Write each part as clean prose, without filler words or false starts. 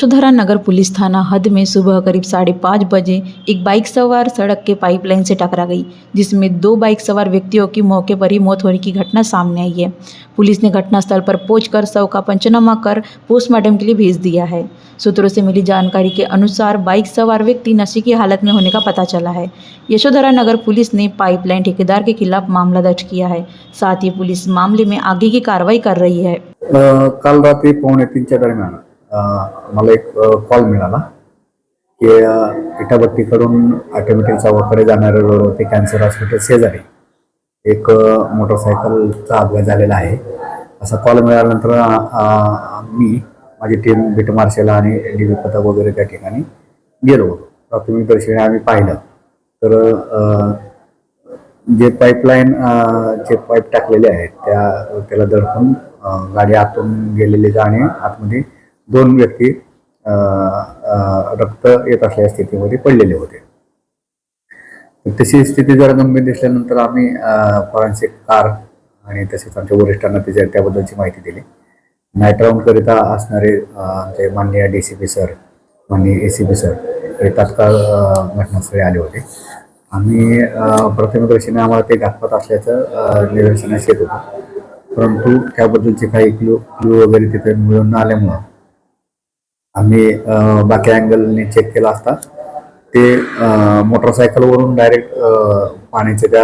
यशोधरा नगर police थाना हद में सुबह करीब 5:30 बजे एक बाइक सवार सड़क के पाइपलाइन से टकरा गई, जिसमें 2 बाइक सवार व्यक्तियों की मौके पर ही मौत होने की घटना सामने आई है। पुलिस ने घटनास्थल पर पहुंचकर शव का पंचनामा कर पोस्टमार्टम के लिए भेज दिया है। सूत्रों से मिली जानकारी के अनुसार बाइक सवार व्यक्ति नशे की हालत में होने का पता चला है। यशोधरा नगर पुलिस ने पाइपलाइन ठेकेदार के खिलाफ मामला दर्ज किया है। साथ ही पुलिस मामले में आगे की कार्रवाई कर रही है। काल रात्री 2:45 दरम्यान मला एक कॉल मिळाला की इटाभट्टीकडून ऑटोमॅटिक चौकाकडे जाणाऱ्या रोडवरती कॅन्सर हॉस्पिटल शेजारी एक मोटरसायकलचा अपघात झालेला आहे असा कॉल मिळाल्यानंतर मी माझी टीम बीट मार्शल आणि DB पथक वगैरे त्या ठिकाणी गेलो होतो। प्राथमिक दर्शनी आम्ही पाहिलं तर जे पाईपलाईन जे पाईप टाकलेले आहेत त्याला दडपून गाडी आतून गेलेली आणि आतमध्ये 2 व्यक्ती रक्त येत असलेल्या स्थितीमध्ये पडलेले होते। तशी स्थिती जरा गंभीर दिसल्यानंतर आम्ही फॉरेन्सिक कार आणि तसेच आमच्या वरिष्ठांना त्याबद्दलची माहिती दिली। नाईट राऊंड करिता असणारे आमचे माननीय DCP सर, माननीय ACP सर हे तात्काळ घटनास्थळी आले होते। आम्ही प्रथमदर्शनी आम्हाला ते घातपात असल्याचं निदर्शनास येत होतं, परंतु त्याबद्दलचे काही क्लू वगैरे तिथे मिळून न आल्यामुळं आम्ही बाकी अँगलने चेक केला असता ते मोटरसायकलवरून डायरेक्ट पाण्याच्या त्या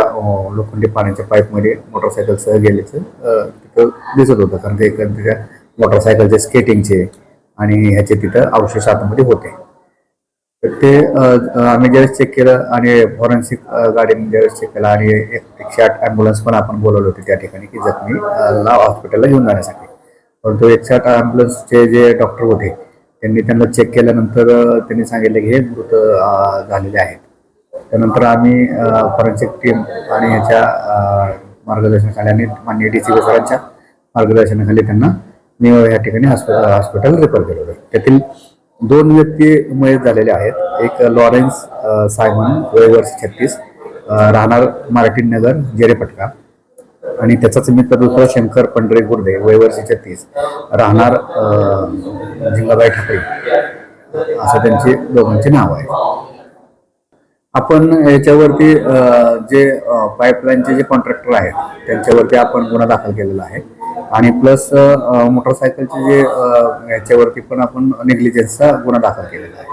लोखंडी पाण्याच्या पाईपमध्ये मोटरसायकलसह गेल्याचं तिथं दिसत होतं, कारण ते त्या मोटरसायकलचे स्केटिंगचे आणि ह्याचे तिथं अवशेष आतमध्ये होते। तर ते आम्ही ज्यावेळेस चेक केलं आणि फॉरेन्सिक गाडीने ज्यावेळेस चेक केला आणि 108 ॲम्ब्युलन्स पण आपण बोलवले होते त्या ठिकाणी की जखमीला हॉस्पिटलला घेऊन जाण्यासाठी, परंतु 108 ॲम्ब्युलन्सचे जे डॉक्टर होते त्यांना चेक केल्यानंतर त्यांनी सांगितले की हे मृत झालेले आहेत। त्यानंतर आम्ही फॉरेन्सिक टीम आणि ह्याच्या मार्गदर्शनाखाली आणि माननीय DCP सरांच्या मार्गदर्शनाखाली त्यांना मी ह्या ठिकाणी हॉस्पिटल रेफर केलं होतं। त्यातील 2 व्यक्ती मयत झालेले आहेत। एक लॉरेन्स सायमन वय वर्ष 36 राहणार मार्टिन नगर जेरेपटका आणि त्याचाच मित्र दुसरा शंकर पंढरे गुर्दे वय वर्ष 36 राहणार झिंगाबाई ठाकरे असं त्यांचे दोघांचे नाव आहे। आपण याच्यावरती जे पाईपलाईनचे जे कॉन्ट्रॅक्टर आहेत त्यांच्यावरती आपण गुन्हा दाखल केलेला आहे आणि प्लस मोटरसायकलचे जे याच्यावरती पण आपण नेग्लिजन्सचा गुन्हा दाखल केलेला आहे।